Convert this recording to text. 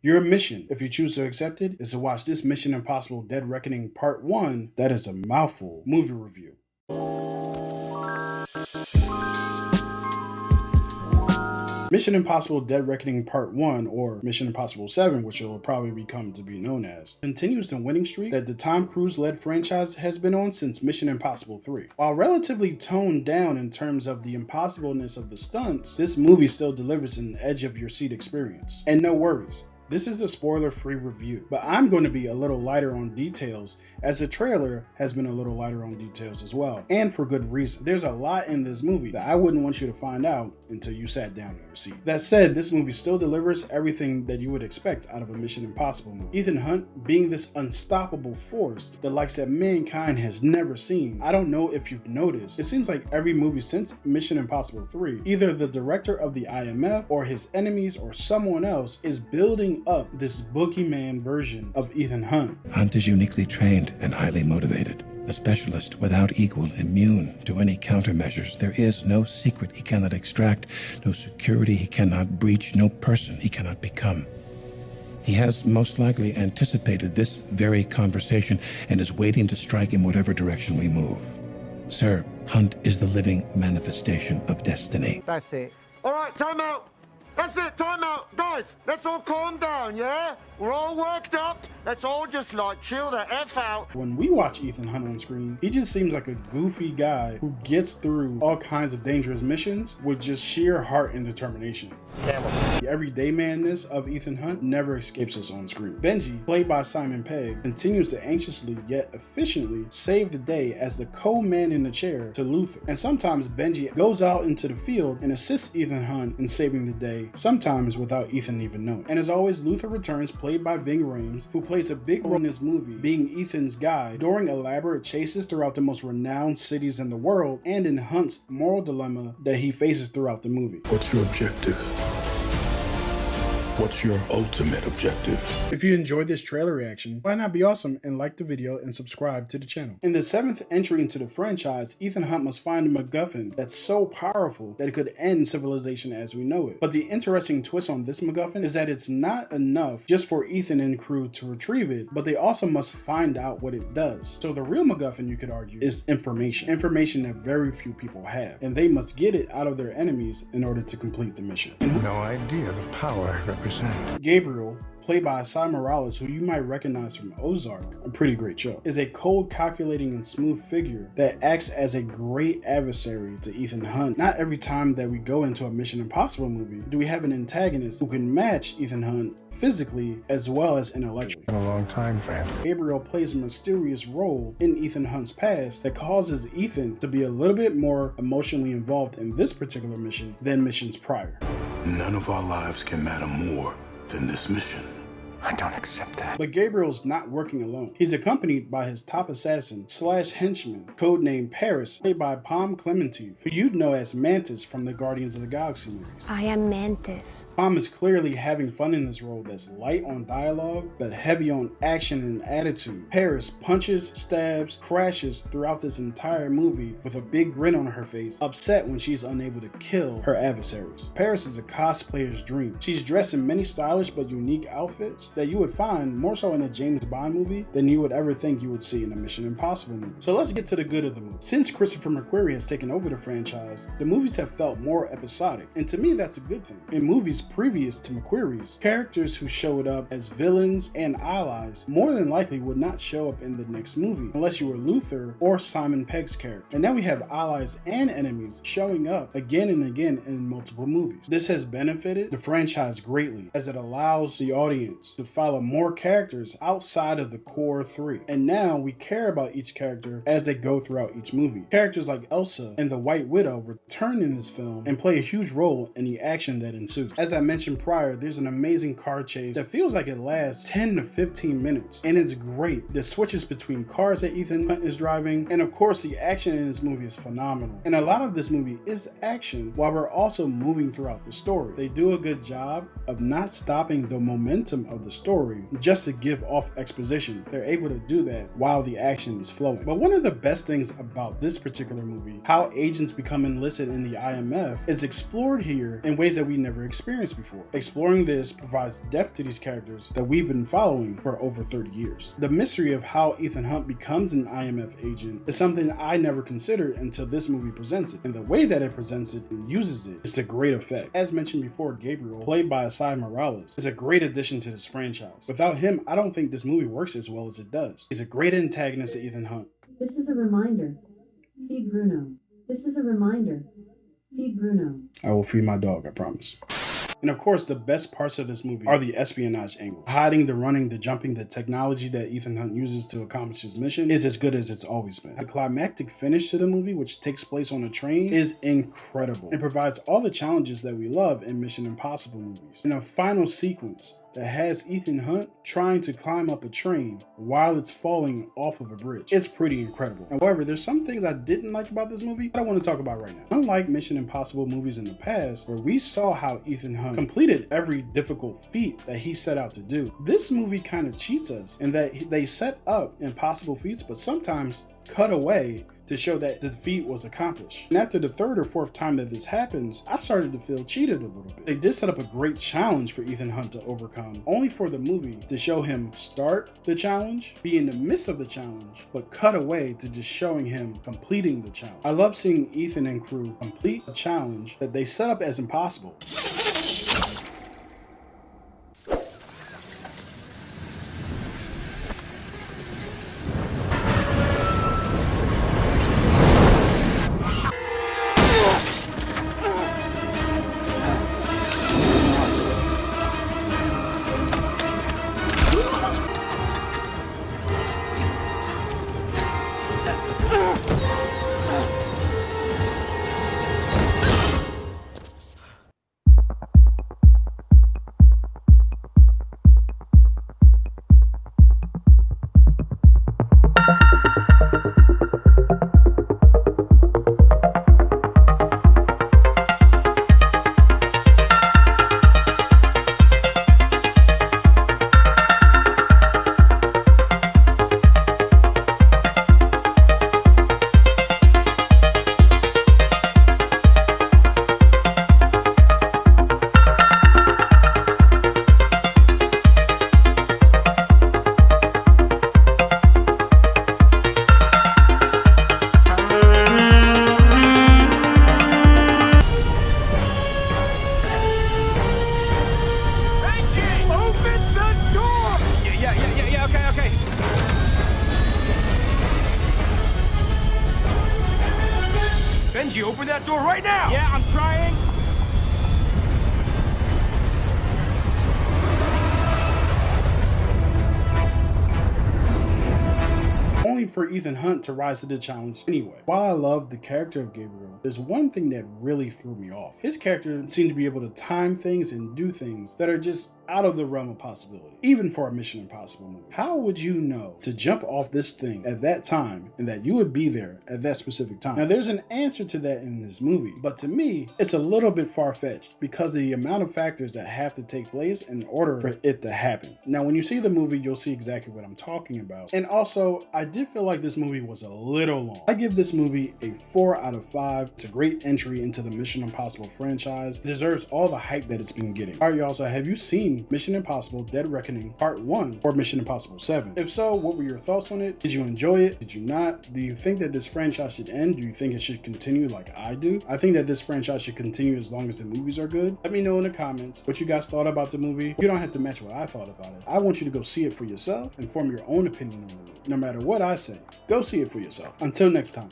Your mission, if you choose to accept it, is to watch this Mission Impossible Dead Reckoning Part 1, that is a mouthful, movie review. Mission Impossible Dead Reckoning Part 1, or Mission Impossible 7, which it will probably become to be known as, continues the winning streak that the Tom Cruise-led franchise has been on since Mission Impossible 3. While relatively toned down in terms of the impossibleness of the stunts, this movie still delivers an edge-of-your-seat experience. And no worries, this is a spoiler-free review, but I'm going to be a little lighter on details, as the trailer has been a little lighter on details as well, and for good reason. There's a lot in this movie that I wouldn't want you to find out until you sat down in your seat. That said, this movie still delivers everything that you would expect out of a Mission Impossible movie. Ethan Hunt being this unstoppable force, the likes that mankind has never seen. I don't know if you've noticed, it seems like every movie since Mission Impossible 3, either the director of the IMF or his enemies or someone else is building up this boogeyman version of Ethan Hunt. Hunt is uniquely trained and highly motivated. A specialist without equal, immune to any countermeasures. There is no secret he cannot extract, no security he cannot breach, no person he cannot become. He has most likely anticipated this very conversation and is waiting to strike in whatever direction we move. Sir, Hunt is the living manifestation of destiny. That's it. All right, time out. That's it, time out. Guys, let's all calm down, yeah? We're all worked up. Let's all just chill the F out. When we watch Ethan Hunt on screen, he just seems like a goofy guy who gets through all kinds of dangerous missions with just sheer heart and determination. The everyday manness of Ethan Hunt never escapes us on screen. Benji, played by Simon Pegg, continues to anxiously yet efficiently save the day as the co-man in the chair to Luther. And sometimes Benji goes out into the field and assists Ethan Hunt in saving the day, sometimes without Ethan even knowing. And as always, Luther returns, played by Ving, Rhames, who plays a big role in this movie, being Ethan's guide during elaborate chases throughout the most renowned cities in the world and in Hunt's moral dilemma that he faces throughout the movie. What's your objective? What's your ultimate objective? If you enjoyed this trailer reaction, why not be awesome and like the video and subscribe to the channel. In the 7th entry into the franchise, Ethan Hunt must find a McGuffin that's so powerful that it could end civilization as we know it. But the interesting twist on this McGuffin is that it's not enough just for Ethan and crew to retrieve it, but they also must find out what it does. So the real McGuffin, you could argue, is information. Information that very few people have, and they must get it out of their enemies in order to complete the mission. No idea the power it represents. Gabriel, played by Esai, who you might recognize from Ozark, a pretty great show, is a cold, calculating, and smooth figure that acts as a great adversary to Ethan Hunt. Not every time that we go into a Mission Impossible movie do we have an antagonist who can match Ethan Hunt physically as well as intellectually. Been a long time, friend. Gabriel plays a mysterious role in Ethan Hunt's past that causes Ethan to be a little bit more emotionally involved in this particular mission than missions prior. None of our lives can matter more than this mission. I don't accept that. But Gabriel's not working alone. He's accompanied by his top assassin / henchman, codenamed Paris, played by Pom Clemente, who you'd know as Mantis from the Guardians of the Galaxy movies. I am Mantis. Pom is clearly having fun in this role that's light on dialogue, but heavy on action and attitude. Paris punches, stabs, crashes throughout this entire movie with a big grin on her face, upset when she's unable to kill her adversaries. Paris is a cosplayer's dream. She's dressed in many stylish but unique outfits that you would find more so in a James Bond movie than you would ever think you would see in a Mission Impossible movie. So let's get to the good of the movie. Since Christopher McQuarrie has taken over the franchise, the movies have felt more episodic, and to me that's a good thing. In movies previous to McQuarrie's, characters who showed up as villains and allies more than likely would not show up in the next movie, unless you were Luther or Simon Pegg's character. And now we have allies and enemies showing up again and again in multiple movies. This has benefited the franchise greatly, as it allows the audience to follow more characters outside of the core three. And now we care about each character as they go throughout each movie. Characters like Elsa and the White Widow return in this film and play a huge role in the action that ensues. As I mentioned prior, there's an amazing car chase that feels like it lasts 10 to 15 minutes, and it's great. The switches between cars that Ethan Hunt is driving, and of course the action in this movie is phenomenal. And a lot of this movie is action while we're also moving throughout the story. They do a good job of not stopping the momentum of the story just to give off exposition. They're able to do that while the action is flowing. But one of the best things about this particular movie, how agents become enlisted in the IMF, is explored here in ways that we never experienced before. Exploring this provides depth to these characters that we've been following for over 30 years. The mystery of how Ethan Hunt becomes an IMF agent is something I never considered until this movie presents it, and the way that it presents it and uses it is to great effect. As mentioned before, Gabriel, played by Esai Morales, is a great addition to this franchise. Without him, I don't think this movie works as well as it does. He's a great antagonist to Ethan Hunt. This is a reminder. Feed Bruno. This is a reminder. Feed Bruno. I will feed my dog, I promise. And of course, the best parts of this movie are the espionage angle. Hiding, the running, the jumping, the technology that Ethan Hunt uses to accomplish his mission is as good as it's always been. The climactic finish to the movie, which takes place on a train, is incredible and provides all the challenges that we love in Mission Impossible movies. In a final sequence that has Ethan Hunt trying to climb up a train while it's falling off of a bridge. It's pretty incredible. However, there's some things I didn't like about this movie that I want to talk about right now. Unlike Mission Impossible movies in the past, where we saw how Ethan Hunt completed every difficult feat that he set out to do, this movie kind of cheats us in that they set up impossible feats, but sometimes cut away to show that the feat was accomplished. And after the third or fourth time that this happens, I started to feel cheated a little bit. They did set up a great challenge for Ethan Hunt to overcome, only for the movie to show him start the challenge, be in the midst of the challenge, but cut away to just showing him completing the challenge. I love seeing Ethan and crew complete a challenge that they set up as impossible. Benji, open that door right now! Yeah, I'm trying. Only for Ethan Hunt to rise to the challenge anyway. While I love the character of Gabriel, there's one thing that really threw me off. His character seemed to be able to time things and do things that are just out of the realm of possibility, even for a Mission Impossible movie. How would you know to jump off this thing at that time and that you would be there at that specific time? Now, there's an answer to that in this movie, but to me, it's a little bit far-fetched because of the amount of factors that have to take place in order for it to happen. Now, when you see the movie, you'll see exactly what I'm talking about. And also, I did feel like this movie was a little long. I give this movie a 4 out of 5. It's a great entry into the Mission Impossible franchise. It deserves all the hype that it's been getting. All right, y'all, so have you seen Mission Impossible Dead Reckoning Part 1 or Mission Impossible 7? If so, what were your thoughts on it? Did you enjoy it? Did you not? Do you think that this franchise should end? Do you think it should continue like I do? I think that this franchise should continue as long as the movies are good. Let me know in the comments what you guys thought about the movie. You don't have to match what I thought about it. I want you to go see it for yourself and form your own opinion on the movie. No matter what I say, go see it for yourself. Until next time.